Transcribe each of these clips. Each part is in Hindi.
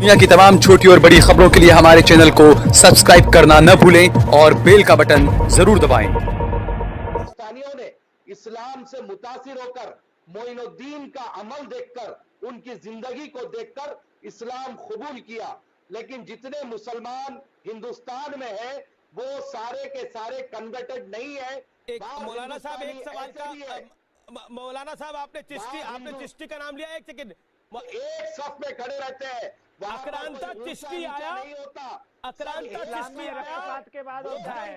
दुनिया की तमाम छोटी और बड़ी खबरों के लिए हमारे चैनल को सब्सक्राइब करना न भूलें और बेल का बटन जरूर दबाएं। पाकिस्तानियों ने इस्लाम से मुतासिर होकर मोइनुद्दीन का अमल देखकर उनकी जिंदगी को देखकर इस्लाम कबूल किया, लेकिन जितने मुसलमान हिंदुस्तान में हैं वो सारे के सारे कन्वर्टेड नहीं है। मौलाना साहब एक सवाल का मौलाना साहब आपने चिश्ती का नाम लिया। एक सेकंड, एक सफ में खड़े रहते हैं। आक्रांता चिश्ती आया, नहीं होता। आक्रांता चिश्ती आया के बाद होता है।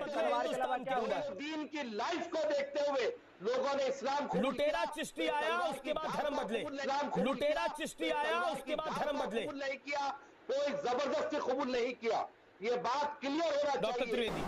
दीन की लाइफ को देखते हुए लोगों ने इस्लाम को लुटेरा चिश्ती आया, उसके बाद धर्म बदले। लुटेरा चिश्ती आया, उसके बाद धर्म बदले। नहीं किया, कोई जबरदस्ती कबूल नहीं किया। ये बात क्लियर होना डॉक्टर चाहिए। त्रिवेदी,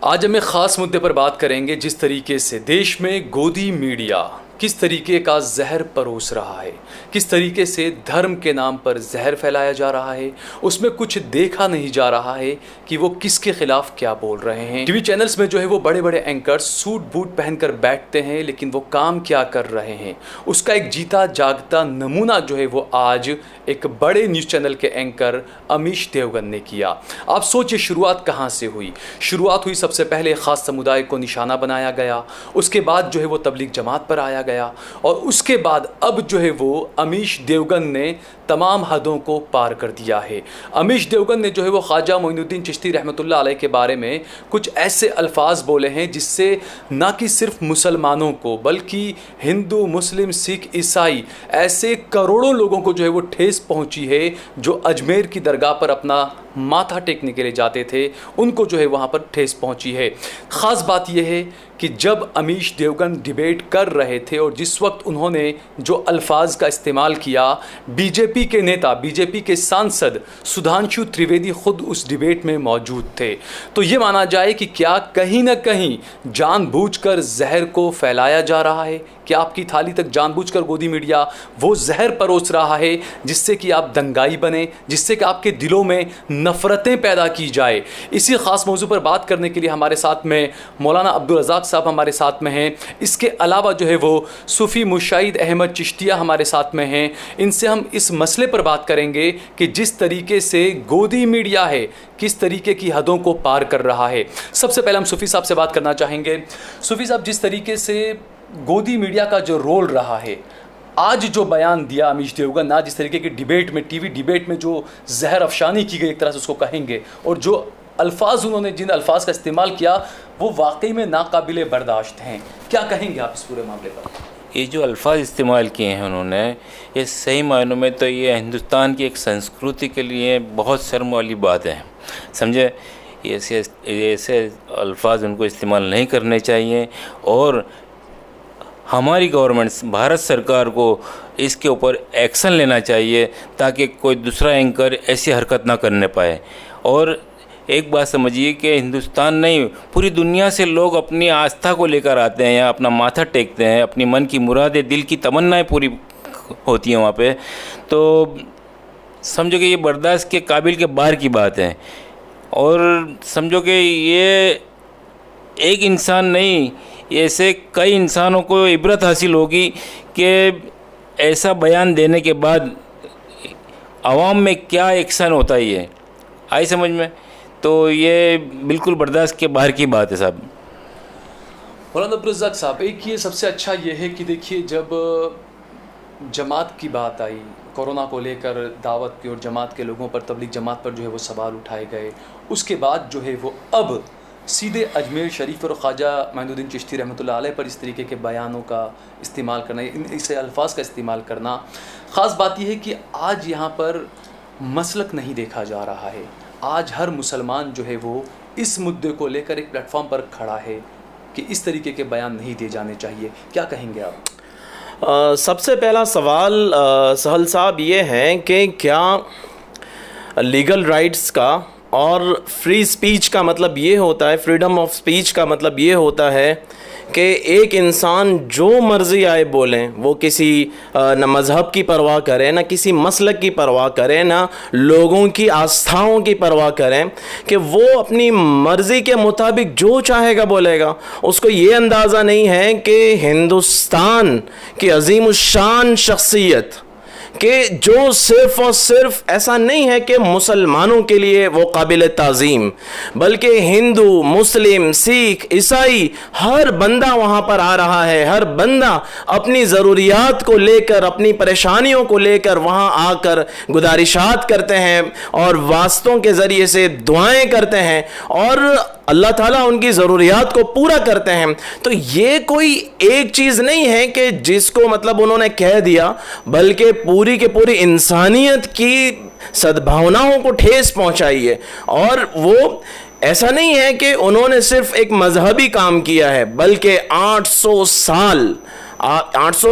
आज हम एक खास मुद्दे पर बात करेंगे, जिस तरीके से देश में गोदी मीडिया किस तरीके का जहर परोस रहा है, किस तरीके से धर्म के नाम पर जहर फैलाया जा रहा है। उसमें कुछ देखा नहीं जा रहा है कि वो किसके खिलाफ क्या बोल रहे हैं। टीवी चैनल्स में जो है वो बड़े बड़े एंकर्स सूट बूट पहनकर बैठते हैं, लेकिन वो काम क्या कर रहे हैं उसका एक जीता जागता नमूना जो है वो आज एक बड़े न्यूज़ चैनल के एंकर अमीश देवगन ने किया। आप सोचिए शुरुआत कहाँ से हुई। शुरुआत हुई सबसे पहले ख़ास समुदाय को निशाना बनाया गया, उसके बाद जो है वो तबलीग जमात पर आया गया, और उसके बाद अब जो है वो अमीश देवगन ने तमाम हदों को पार कर दिया है। अमीश देवगन ने जो है वो ख्वाजा मोइनुद्दीन चिश्ती रहमतुल्लाह अलैह के बारे में कुछ ऐसे अल्फाज बोले हैं जिससे ना कि सिर्फ मुसलमानों को बल्कि हिंदू, मुस्लिम, सिख, ईसाई ऐसे करोड़ों लोगों को जो है वो ठेस पहुंची है जो अजमेर की दरगाह पर अपना माथा टेकने के लिए जाते थे, उनको जो है वहाँ पर ठेस पहुँची है। ख़ास बात यह है कि जब अमीश देवगन डिबेट कर रहे थे और जिस वक्त उन्होंने जो अल्फाज का इस्तेमाल किया, बीजेपी के नेता, बीजेपी के सांसद सुधांशु त्रिवेदी खुद उस डिबेट में मौजूद थे। तो ये माना जाए कि क्या कहीं ना कहीं जानबूझकर जहर को फैलाया जा रहा है, कि आपकी थाली तक जानबूझकर गोदी मीडिया वो जहर परोस रहा है जिससे कि आप दंगाई बने, जिससे कि आपके दिलों में नफ़रतें पैदा की जाए। इसी ख़ास मौजू पर बात करने के लिए हमारे साथ में मौलाना अब्दुल रज़ाक साहब हमारे साथ में हैं। इसके अलावा जो है वो सूफ़ी मुशाहिद अहमद चिश्तिया हमारे साथ में हैं। इनसे हम इस मसले पर बात करेंगे कि जिस तरीके से गोदी मीडिया है किस तरीके की हदों को पार कर रहा है। सबसे पहले हम सूफ़ी साहब से बात करना चाहेंगे। सूफ़ी साहब, जिस तरीके से गोदी मीडिया का जो रोल रहा है, आज जो बयान दिया अमीश देवगन, आज जिस तरीके की डिबेट में, टीवी डिबेट में जो जहर अफशानी की गई एक तरह से उसको कहेंगे, और जो अल्फाज उन्होंने, जिन अल्फाज का इस्तेमाल किया वो वाकई में नाकाबिले बर्दाश्त हैं। क्या कहेंगे आप इस पूरे मामले पर? ये जो अल्फाज इस्तेमाल किए हैं उन्होंने, ये सही मायनों में तो ये हिंदुस्तान की एक संस्कृति के लिए बहुत शर्म वाली बात है। समझे, ऐसे अल्फाज उनको इस्तेमाल नहीं करने चाहिए, और हमारी गवर्नमेंट, भारत सरकार को इसके ऊपर एक्शन लेना चाहिए ताकि कोई दूसरा एंकर ऐसी हरकत ना करने पाए। और एक बात समझिए कि हिंदुस्तान नहीं, पूरी दुनिया से लोग अपनी आस्था को लेकर आते हैं, यहाँ अपना माथा टेकते हैं, अपनी मन की मुरादें, दिल की तमन्नाएं पूरी होती हैं वहाँ पे। तो समझो कि ये बर्दाश्त के काबिल के बाहर की बात है। और समझो कि ये एक इंसान नहीं, ऐसे कई इंसानों को इबरत हासिल होगी कि ऐसा बयान देने के बाद आवाम में क्या एक्शन होता ही है। आई समझ में? तो ये बिल्कुल बर्दाश्त के बाहर की बात है साहब। मौलाना अब्दुल रज़ाक साहब, एक ये सबसे अच्छा ये है कि देखिए, जब जमात की बात आई, कोरोना को लेकर दावत की और जमात के लोगों पर, तबलीग जमात पर जो है वो सवाल उठाए गए, उसके बाद जो है वो अब सीधे अजमेर शरीफ और ख्वाजा मोइनुद्दीन चिश्ती रहमतुल्लाह अलैह पर इस तरीके के बयानों का इस्तेमाल करना, इस अल्फाज का इस्तेमाल करना। ख़ास बात यह है कि आज यहाँ पर मसलक नहीं देखा जा रहा है। आज हर मुसलमान जो है वो इस मुद्दे को लेकर एक प्लेटफॉर्म पर खड़ा है कि इस तरीके के बयान नहीं दिए जाने चाहिए। क्या कहेंगे आप? सबसे पहला सवाल सहल साहब ये है कि क्या लीगल राइट्स का और फ्री स्पीच का मतलब ये होता है, फ्रीडम ऑफ स्पीच का मतलब ये होता है कि एक इंसान जो मर्ज़ी आए बोलें, वो किसी न मज़हब की परवाह करें, ना किसी मसलक की परवाह करें, ना लोगों की आस्थाओं की परवाह करें, कि वो अपनी मर्ज़ी के मुताबिक जो चाहेगा बोलेगा। उसको ये अंदाज़ा नहीं है कि हिंदुस्तान की अज़ीमुश्शान शख्सियत कि जो सिर्फ और सिर्फ ऐसा नहीं है कि मुसलमानों के लिए वो काबिल ताज़ीम, बल्कि हिंदू, मुस्लिम, सिख, ईसाई, हर बंदा वहाँ पर आ रहा है। हर बंदा अपनी ज़रूरियात को लेकर, अपनी परेशानियों को लेकर वहाँ आकर गुजारिशात करते हैं और वास्तों के ज़रिए से दुआएं करते हैं और अल्लाह ताला उनकी ज़रूरियात को पूरा करते हैं। तो ये कोई एक चीज़ नहीं है कि जिसको मतलब उन्होंने कह दिया, बल्कि पूरी के पूरी इंसानियत की सद्भावनाओं को ठेस पहुंचाई है। और वो ऐसा नहीं है कि उन्होंने सिर्फ एक मजहबी काम किया है, बल्कि 800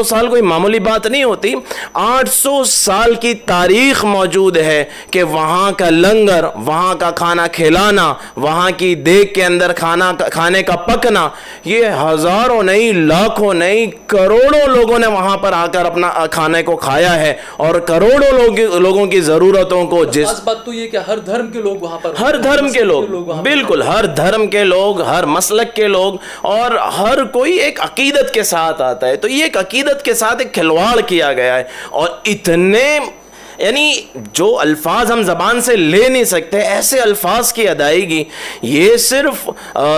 साल कोई मामूली बात नहीं होती। 800 साल की तारीख मौजूद है कि वहाँ का लंगर, वहाँ का खाना खिलाना, वहाँ की देग के अंदर खाने का पकना, ये हज़ारों नहीं, लाखों नहीं, करोड़ों लोगों ने वहाँ पर आकर अपना खाने को खाया है और करोड़ों लोगों की ज़रूरतों को खास बात तो ये कि हर धर्म के लोग वहाँ पर, हर धर्म के लोग बिल्कुल, हर धर्म के लोग, हर मसलक के लोग, और हर कोई एक अकीदत के साथ आता है। तो ये एक अकीदत के साथ एक खिलवाड़ किया गया है और इतने, यानी जो अल्फाज हम ज़बान से ले नहीं सकते, ऐसे अल्फाज की अदायगी, ये सिर्फ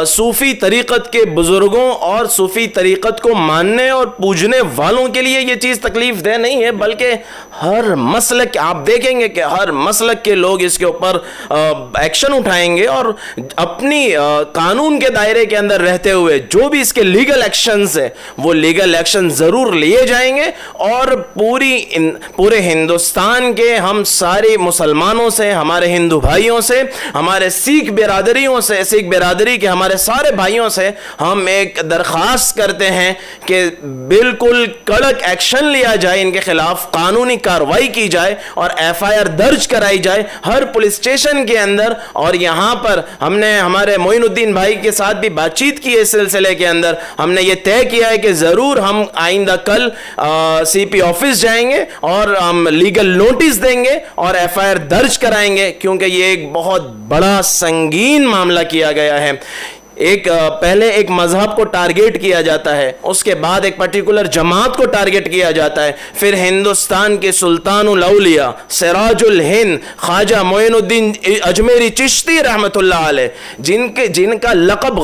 सूफ़ी तरीक़त के बुज़ुर्गों और सूफ़ी तरीक़त को मानने और पूजने वालों के लिए ये चीज़ तकलीफ़ दे नहीं है, बल्कि हर मसलक, आप देखेंगे कि हर मसलक के लोग इसके ऊपर एक्शन उठाएंगे और अपनी कानून के दायरे के अंदर रहते हुए जो भी इसके लीगल एक्शंस है वो लीगल एक्शन ज़रूर लिए जाएंगे। और पूरे हिंदुस्तान के हम सारे मुसलमानों से, हमारे हिंदू भाइयों से, हमारे सिख बिरादरियों से, सिख बिरादरी के हमारे सारे भाइयों से हम एक दरख्वास्त करते हैं कि बिल्कुल कड़क एक्शन लिया जाए, इनके खिलाफ कानूनी कार्रवाई की जाए और FIR दर्ज कराई जाए हर पुलिस स्टेशन के अंदर। और यहाँ पर हमने हमारे मोइनुद्दीन भाई के साथ भी बातचीत की है, इस सिलसिले के अंदर हमने ये तय किया है कि ज़रूर हम आइंदा कल CP ऑफिस जाएंगे और हम लीगल नोटिस देंगे और FIR दर्ज कराएंगे, क्योंकि ये एक बहुत बड़ा संगीन मामला किया गया है। पहले एक मजहब को टारगेट किया जाता है, उसके बाद एक पर्टिकुलर जमात को टारगेट किया जाता है, फिर हिंदुस्तान के सुल्तानुल औलिया सिराजुल हिंद ख्वाजा मोइनुद्दीन अजमेरी चिश्ती रहमतुल्लाह अलैह, जिनका लक़ब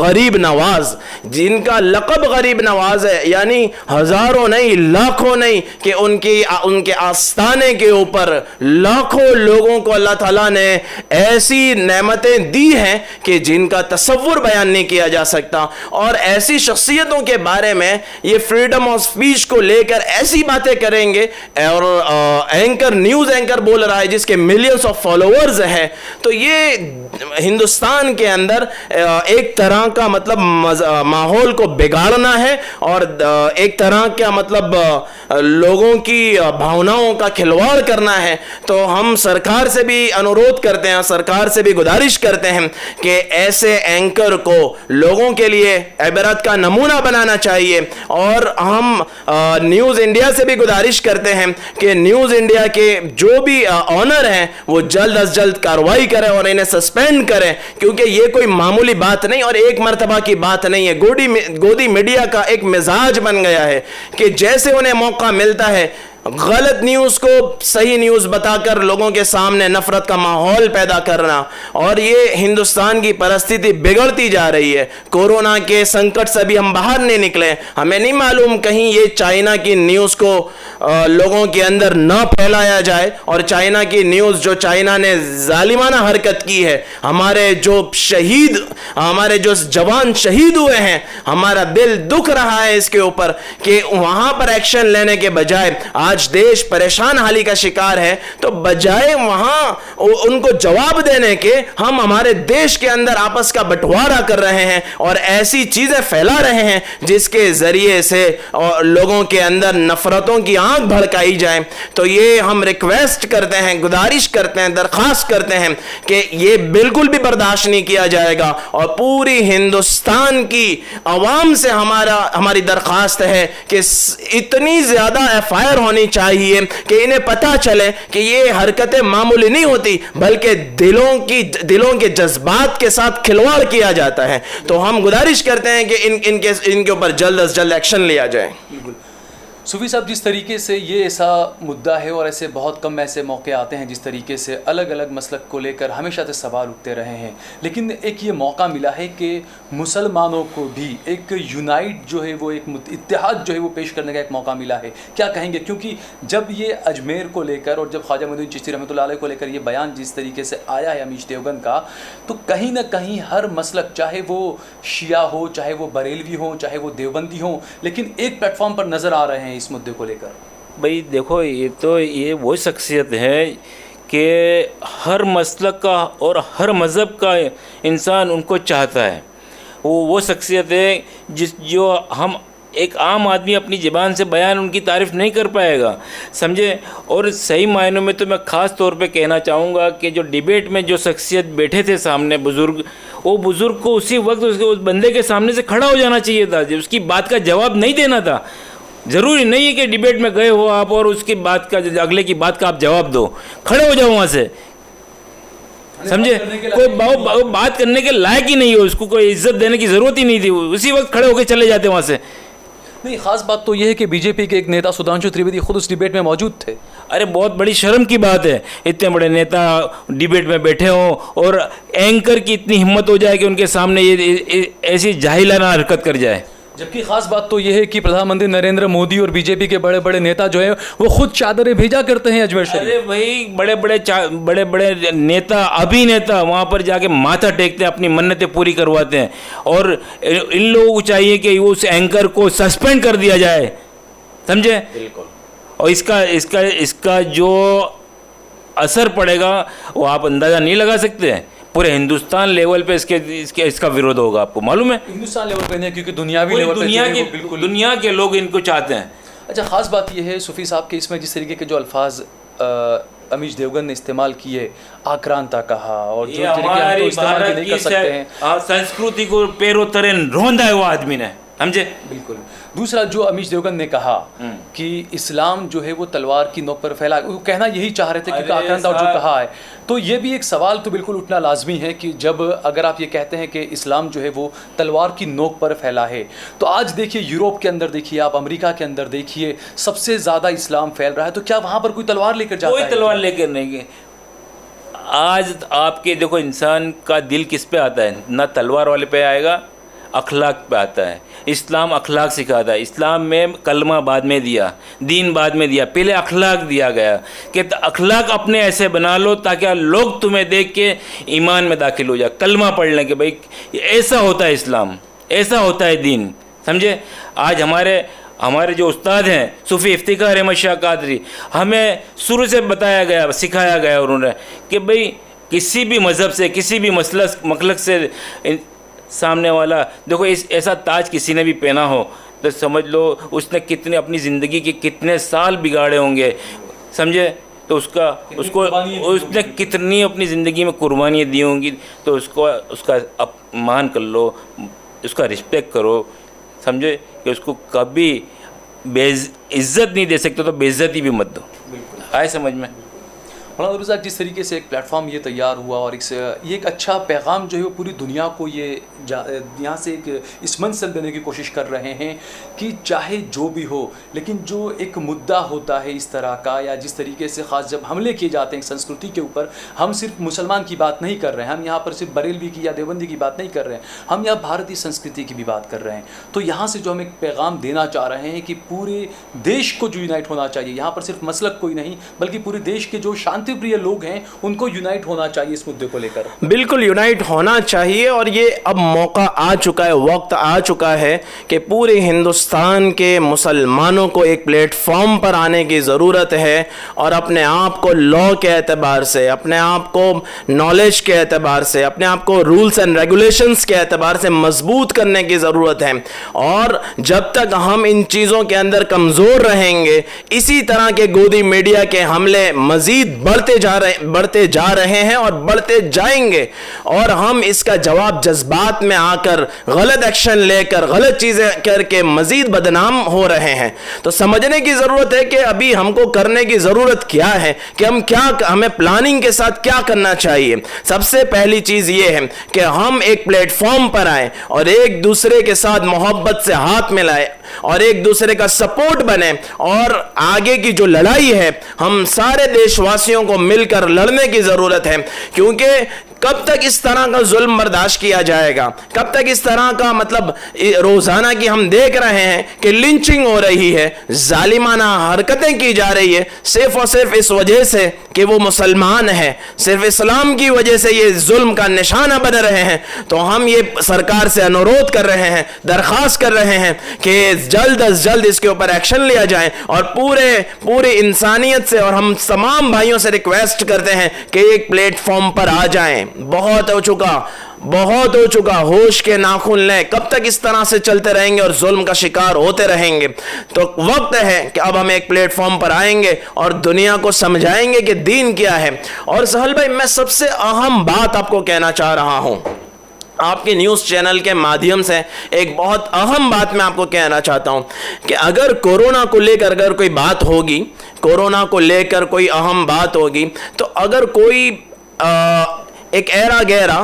गरीब नवाज है, यानी हज़ारों नहीं, लाखों नहीं, कि उनके आस्थाने के ऊपर लाखों लोगों को अल्लाह ताला ने ऐसी नेमतें दी हैं कि जिनका तसव्वुर बयान नहीं किया जा सकता। और ऐसी शख्सियतों के बारे में ये फ्रीडम ऑफ स्पीच को लेकर ऐसी बातें करेंगे और न्यूज़ एंकर बोल रहा है जिसके मिलियंस ऑफ फॉलोअर्स हैं। तो ये हिंदुस्तान के अंदर एक तरह का मतलब माहौल को बिगाड़ना है और एक तरह का मतलब लोगों की भावनाओं का खिलवाड़ करना है। तो हम सरकार से भी अनुरोध करते हैं, सरकार से भी गुजारिश करते हैं कि ऐसे एंकर को लोगों के लिए इबरत का नमूना बनाना चाहिए। और हम न्यूज़ इंडिया से भी गुजारिश करते हैं कि न्यूज़ इंडिया के जो भी ऑनर हैं वो जल्द अज जल्द कार्रवाई करें और इन्हें सस्पेंड करें, क्योंकि ये कोई मामूली बात नहीं और एक मरतबा की बात नहीं है। गोदी मीडिया का एक मिजाज बन गया है कि जैसे उन्हें मौका मिलता है गलत न्यूज़ को सही न्यूज़ बताकर लोगों के सामने नफरत का माहौल पैदा करना। और ये हिंदुस्तान की परिस्थिति बिगड़ती जा रही है। कोरोना के संकट से भी हम बाहर नहीं निकले, हमें नहीं मालूम कहीं ये चाइना की न्यूज़ को लोगों के अंदर ना फैलाया जाए। और चाइना की न्यूज़, जो चाइना ने जालिमाना हरकत की है, हमारे जो जवान शहीद हुए हैं, हमारा दिल दुख रहा है इसके ऊपर कि वहाँ पर एक्शन लेने के बजाय आज देश परेशान हाली का शिकार है। तो बजाय वहां उनको जवाब देने के हम हमारे देश के अंदर आपस का बंटवारा कर रहे हैं और ऐसी चीजें फैला रहे हैं जिसके जरिए से लोगों के अंदर नफरतों की आंख भड़काई जाए। तो ये हम रिक्वेस्ट करते हैं, गुजारिश करते हैं, दरखास्त करते हैं कि ये बिल्कुल भी बर्दाश्त नहीं किया जाएगा। और पूरी हिंदुस्तान की आवाम से हमारी दरखास्त है कि इतनी ज्यादा FIR होनी चाहिए कि इन्हें पता चले कि ये हरकतें मामूली नहीं होती, बल्कि दिलों के जज्बात के साथ खिलवाड़ किया जाता है। तो हम गुजारिश करते हैं कि इनके ऊपर जल्द से जल्द एक्शन लिया जाए। सूफी साहब, जिस तरीके से ये ऐसा मुद्दा है और ऐसे बहुत कम ऐसे मौके आते हैं जिस तरीके से अलग अलग मसलक को लेकर हमेशा से सवाल उठते रहे हैं, लेकिन एक ये मौका मिला है कि मुसलमानों को भी एक यूनाइट जो है वो एक इत्तेहाद जो है वो पेश करने का एक मौका मिला है। क्या कहेंगे? क्योंकि जब ये अजमेर को लेकर और जब ख्वाजा मोइनुद्दीन चिश्ती रहमतुल्लाह अलैह को लेकर ये बयान जिस तरीके से आया है अमीश देवगन का, तो कहीं ना कहीं हर मसलक, चाहे वो शिया हो, चाहे वो बरेलवी हो, चाहे वो देवबंदी हो, लेकिन एक प्लेटफॉर्म पर नज़र आ रहे हैं इस मुद्दे को लेकर। भाई देखो, ये वो शख्सियत है कि हर मसलक का और हर मज़हब का इंसान उनको चाहता है। वो शख्सियत है जो हम एक आम आदमी अपनी ज़बान से बयान उनकी तारीफ़ नहीं कर पाएगा, समझे। और सही मायनों में तो मैं ख़ास तौर पे कहना चाहूँगा कि जो डिबेट में जो शख्सियत बैठे थे सामने बुज़ुर्ग, वो बुज़ुर्ग को उसी वक्त उस बंदे के सामने से खड़ा हो जाना चाहिए था, उसकी बात का जवाब नहीं देना था। ज़रूरी नहीं है कि डिबेट में गए हो आप और उसकी बात का, अगले की बात का आप जवाब दो, खड़े हो जाओ वहाँ से, समझे। कोई बात करने के लायक ही नहीं हो, उसको कोई इज्जत देने की ज़रूरत ही नहीं थी, उसी वक्त खड़े होकर चले जाते वहाँ से। नहीं, ख़ास बात तो यह है कि बीजेपी के एक नेता सुधांशु त्रिवेदी खुद उस डिबेट में मौजूद थे। अरे बहुत बड़ी शर्म की बात है, इतने बड़े नेता डिबेट में बैठे हों और एंकर की इतनी हिम्मत हो जाए कि उनके सामने ये ऐसी जाहिलाना हरकत कर जाए। जबकि खास बात तो यह है कि प्रधानमंत्री नरेंद्र मोदी और बीजेपी के बड़े बड़े नेता जो है वो खुद चादरें भेजा करते हैं अजमेर शरीफ। अरे भाई, बड़े बड़े नेता, अभिनेता वहाँ पर जाके माथा टेकते हैं, अपनी मन्नतें पूरी करवाते हैं, और इन लोगों को चाहिए कि उस एंकर को सस्पेंड कर दिया जाए, समझे। बिल्कुल। और इसका जो असर पड़ेगा वो आप अंदाज़ा नहीं लगा सकते। पूरे हिंदुस्तान लेवल पे इसका विरोध होगा, आपको मालूम है। हिंदुस्तान लेवल पे नहीं, क्योंकि दुनियावी लेवल पे दुनिया के लोग इनको चाहते हैं। अच्छा, ख़ास बात यह है सूफ़ी साहब के इसमें जिस तरीके के जो अल्फाज अमीश देवगन ने इस्तेमाल किए, आक्रांता कहा, और जो तरीके हम तो इस्तेमाल नहीं कर सकते हैं, संस्कृति को पैरों तले रौंदा है वो आदमी ने, समझे। बिल्कुल। दूसरा जो अमीश देवगन ने कहा कि इस्लाम जो है वो तलवार की नोक पर फैला, वो कहना यही चाह रहे थे क्योंकि आक्रांता जो कहा है, तो ये भी एक सवाल तो बिल्कुल उठना लाजमी है कि जब अगर आप ये कहते हैं कि इस्लाम जो है वो तलवार की नोक पर फैला है, तो आज देखिए यूरोप के अंदर देखिए, आप अमेरिका के अंदर देखिए, सबसे ज़्यादा इस्लाम फैल रहा है, तो क्या वहाँ पर कोई तलवार लेकर जाता है? कोई तलवार लेकर नहीं गए। आज आपके देखो, इंसान का दिल किस पे आता है? ना तलवार वाले पे आएगा, अखलाक पे आता है। इस्लाम अखलाक सिखाता है। इस्लाम में कलमा बाद में दिया, दीन बाद में दिया, पहले अखलाक दिया गया कि अखलाक अपने ऐसे बना लो ताकि लोग तुम्हें देख के ईमान में दाखिल हो जाए, कलमा पढ़ लें कि भाई ऐसा होता है इस्लाम, ऐसा होता है दीन, समझे। आज हमारे जो उस्ताद हैं सूफ़ी इफ्तिखार अहमद शाह कादरी, हमें शुरू से बताया गया, सिखाया गया उन्होंने कि भाई किसी भी मज़हब से, किसी भी मखलक से सामने वाला देखो, ऐसा ताज किसी ने भी पहना हो तो समझ लो उसने कितने अपनी ज़िंदगी के कितने साल बिगाड़े होंगे, समझे। तो उसने कितनी अपनी ज़िंदगी में कुर्बानियाँ दी होंगी, तो उसका अपमान कर लो, उसका रिस्पेक्ट करो, समझे, कि उसको कभी इज्जत नहीं दे सकते तो बेइज्जती भी मत दो। आए समझ में। मौलाना रज़ाक, जिस तरीके से एक प्लेटफॉर्म ये तैयार हुआ और ये एक अच्छा पैगाम जो है वो पूरी दुनिया को ये यहाँ से एक इस मंजिल देने की कोशिश कर रहे हैं कि चाहे जो भी हो, लेकिन जो एक मुद्दा होता है इस तरह का, या जिस तरीके से ख़ास जब हमले किए जाते हैं संस्कृति के ऊपर, हम सिर्फ मुसलमान की बात नहीं कर रहे हैं, हम यहाँ पर सिर्फ बरेलवी की या देवबंदी की बात नहीं कर रहे हैं, हम यहाँ भारतीय संस्कृति की भी बात कर रहे हैं। तो यहाँ से जो हम एक पैगाम देना चाह रहे हैं कि पूरे देश को जो यूनाइट होना चाहिए, यहाँ पर सिर्फ मसलक कोई नहीं बल्कि पूरे देश के जो शांति प्रिय लोग हैं उनको यूनाइट होना चाहिए इस मुद्दे को लेकर। बिल्कुल यूनाइट होना चाहिए, और ये अब मौका आ चुका है, वक्त आ चुका है कि पूरे हिंदुस्तान के मुसलमानों को एक प्लेटफॉर्म पर आने की ज़रूरत है और अपने आप को लॉ के एतबार से, अपने आप को नॉलेज के एतबार से, अपने आप को रूल्स एंड रेगुलेशंस के एतबार से मजबूत करने की ज़रूरत है। और जब तक हम इन चीज़ों के अंदर कमज़ोर रहेंगे, इसी तरह के गोदी मीडिया के हमले मज़ीद बढ़ते जा रहे हैं और बढ़ते जाएंगे, और हम इसका जवाब जज्बात में आकर गलत एक्शन लेकर गलत चीजें करके मजीद बदनाम हो रहे हैं। तो समझने की जरूरत है कि अभी हमको करने की जरूरत क्या है, कि हमें प्लानिंग के साथ क्या करना चाहिए। सबसे पहली चीज ये है कि हम एक प्लेटफॉर्म पर आए और एक दूसरे के साथ मोहब्बत से हाथ मिलाए, और एक दूसरे का सपोर्ट बने और आगे की जो लड़ाई है हम सारे देशवासियों को मिलकर लड़ने की जरूरत है, क्योंकि कब तक इस तरह का जुल्म बर्दाश्त किया जाएगा, कब तक इस तरह का मतलब रोजाना की हम देख रहे हैं कि लिंचिंग हो रही है, जालिमाना हरकतें की जा रही है, सिर्फ और सिर्फ इस वजह से कि वो मुसलमान है, सिर्फ इस्लाम की वजह से ये जुल्म का निशाना बन रहे हैं। तो हम ये सरकार से अनुरोध कर रहे हैं, दरख्वास्त कर रहे हैं कि जल्द अज जल्द इसके ऊपर एक्शन लिया जाए और पूरे इंसानियत से और हम तमाम भाइयों से रिक्वेस्ट करते हैं कि एक प्लेटफॉर्म पर आ जाएं। बहुत हो चुका, होश के नाखून लें। कब तक इस तरह से चलते रहेंगे और जुल्म का शिकार होते रहेंगे? तो वक्त है कि अब हम एक प्लेटफॉर्म पर आएंगे और दुनिया को समझाएंगे कि दीन क्या है। और सहल भाई, मैं सबसे अहम बात आपको कहना चाह रहा हूं, आपके न्यूज़ चैनल के माध्यम से एक बहुत अहम बात मैं आपको कहना चाहता हूं कि अगर कोरोना को लेकर अगर कोई बात होगी, कोरोना को लेकर कोई अहम बात होगी, तो अगर कोई एक ऐरा गहरा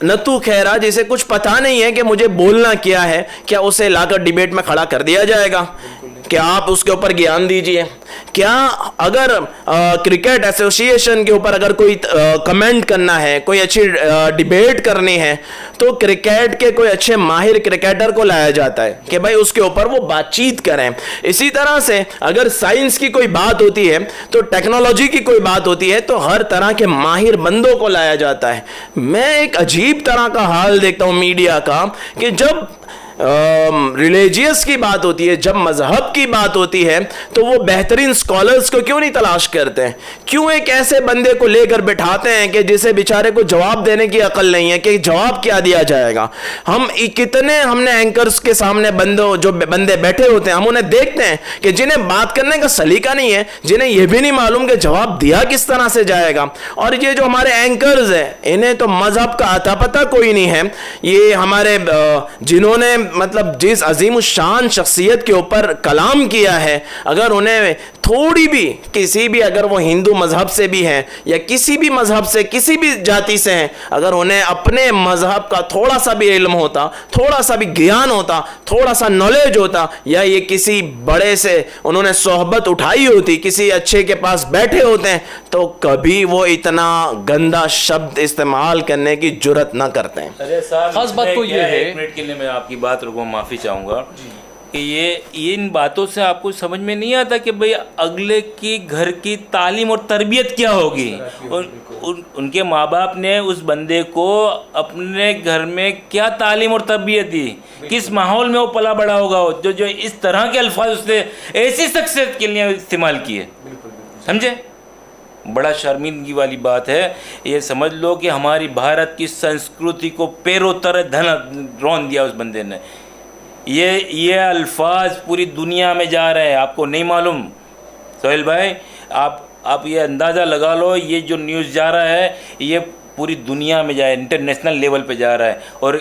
नतू खैरा जिसे कुछ पता नहीं है कि मुझे बोलना क्या है, क्या उसे लाकर डिबेट में खड़ा कर दिया जाएगा? क्या आप उसके ऊपर ज्ञान दीजिए। क्या अगर क्रिकेट एसोसिएशन के ऊपर अगर कोई कमेंट करना है, कोई अच्छी डिबेट करनी है, तो क्रिकेट के कोई अच्छे माहिर क्रिकेटर को लाया जाता है कि भाई उसके ऊपर वो बातचीत करें। इसी तरह से अगर साइंस की कोई बात होती है, तो टेक्नोलॉजी की कोई बात होती है, तो हर तरह के माहिर बंदों को लाया जाता है। मैं एक अजीब तरह का हाल देखता हूं मीडिया का कि जब रिलीजियस की बात होती है, जब मजहब की बात होती है, तो वो बेहतरीन स्कॉलर्स को क्यों नहीं तलाश करते हैं? क्यों एक ऐसे बंदे को लेकर बिठाते हैं कि जिसे बेचारे को जवाब देने की अकल नहीं है कि जवाब क्या दिया जाएगा? हमने एंकर्स के सामने जो बंदे बैठे होते हैं, हम उन्हें देखते हैं कि जिन्हें बात करने का सलीका नहीं है, जिन्हें यह भी नहीं मालूम कि जवाब दिया किस तरह से जाएगा। और ये जो हमारे एंकर्स हैं, इन्हें तो मजहब का अता पता कोई नहीं है। ये हमारे जिन्होंने मतलब जिस अजीम शान शख्सियत के ऊपर कलाम किया है, अगर उन्हें थोड़ी भी किसी भी, अगर वो हिंदू मजहब से भी हैं या किसी भी मजहब से, किसी भी जाति से हैं, अगर उन्हें अपने मजहब का थोड़ा सा भी इल्म होता, थोड़ा सा भी ज्ञान होता, थोड़ा सा नॉलेज होता, या ये किसी बड़े से उन्होंने सोहबत उठाई होती, किसी अच्छे के पास बैठे होते हैं, तो कभी वो इतना गंदा शब्द इस्तेमाल करने की जुर्रत ना करते हैं। अरे साहब, खास बात तो ये है, 1 मिनट के लिए मैं आपकी बात रुको, माफ़ी चाहूँगा कि ये इन बातों से आपको समझ में नहीं आता कि भाई अगले की घर की तालीम और तरबियत क्या होगी। उनके माँ बाप ने उस बंदे को अपने घर में क्या तालीम और तरबियत दी, किस माहौल में वो पला बड़ा होगा, जो इस तरह के अल्फाज उसने ऐसी शख्सियत के लिए इस्तेमाल किए। समझे? बड़ा शर्मिंदगी वाली बात है। ये समझ लो कि हमारी भारत की संस्कृति को पैरों तरह धन रौंद दिया उस बंदे ने। ये अल्फाज पूरी दुनिया में जा रहे हैं, आपको नहीं मालूम सोहेल भाई? आप ये अंदाज़ा लगा लो, ये जो न्यूज़ जा रहा है ये पूरी दुनिया में जाए, इंटरनेशनल लेवल पे जा रहा है। और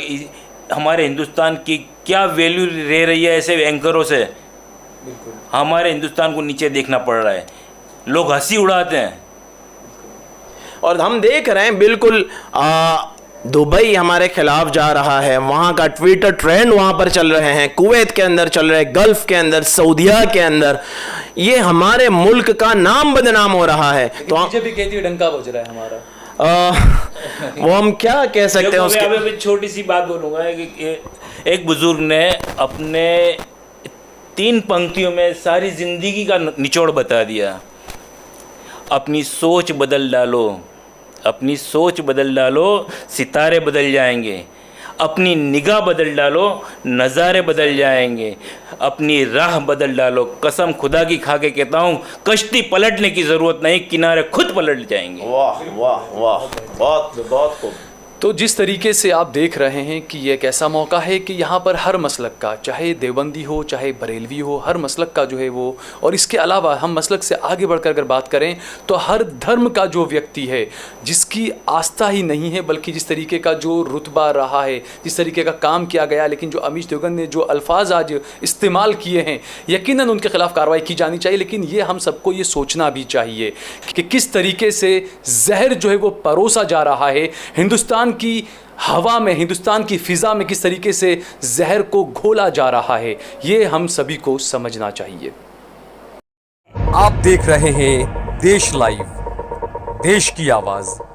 हमारे हिंदुस्तान की क्या वैल्यू रह रही है ऐसे एंकरों से? हमारे हिंदुस्तान को नीचे देखना पड़ रहा है, लोग हंसी उड़ाते हैं। और हम देख रहे हैं बिल्कुल दुबई हमारे खिलाफ जा रहा है, वहाँ का ट्विटर ट्रेंड वहाँ पर चल रहे हैं, कुवैत के अंदर चल रहे हैं, गल्फ के अंदर, सऊदिया के अंदर। ये हमारे मुल्क का नाम बदनाम हो रहा है। तो बीजेपी कहती है डंका बज रहा है हमारा। वो हम क्या कह सकते हैं उसके? मैं छोटी सी बात बोलूँगा। एक बुजुर्ग ने अपने 3 पंक्तियों में सारी ज़िंदगी का निचोड़ बता दिया। अपनी सोच बदल डालो, अपनी सोच बदल डालो, सितारे बदल जाएंगे। अपनी निगाह बदल डालो, नज़ारे बदल जाएंगे। अपनी राह बदल डालो, कसम खुदा की खा के कहता हूँ, कश्ती पलटने की ज़रूरत नहीं, किनारे खुद पलट जाएंगे। वाह वाह वाह, बहुत बहुत खूब। तो जिस तरीके से आप देख रहे हैं कि ये एक ऐसा मौका है कि यहाँ पर हर मसलक का, चाहे देवबंदी हो चाहे बरेलवी हो, हर मसलक का जो है वो, और इसके अलावा हम मसलक से आगे बढ़कर अगर बात करें तो हर धर्म का जो व्यक्ति है, जिसकी आस्था ही नहीं है बल्कि जिस तरीके का जो रुतबा रहा है, जिस तरीके का काम किया गया, लेकिन जो अमीश देवगन ने जो अल्फाज आज इस्तेमाल किए हैं, यकीनन उनके खिलाफ कार्रवाई की जानी चाहिए। लेकिन ये हम सबको ये सोचना भी चाहिए कि किस तरीके से जहर जो है वो परोसा जा रहा है। हिंदुस्तान की हवा में, हिंदुस्तान की फिज़ा में किस तरीके से जहर को घोला जा रहा है, ये हम सभी को समझना चाहिए। आप देख रहे हैं देश लाइव, देश की आवाज़।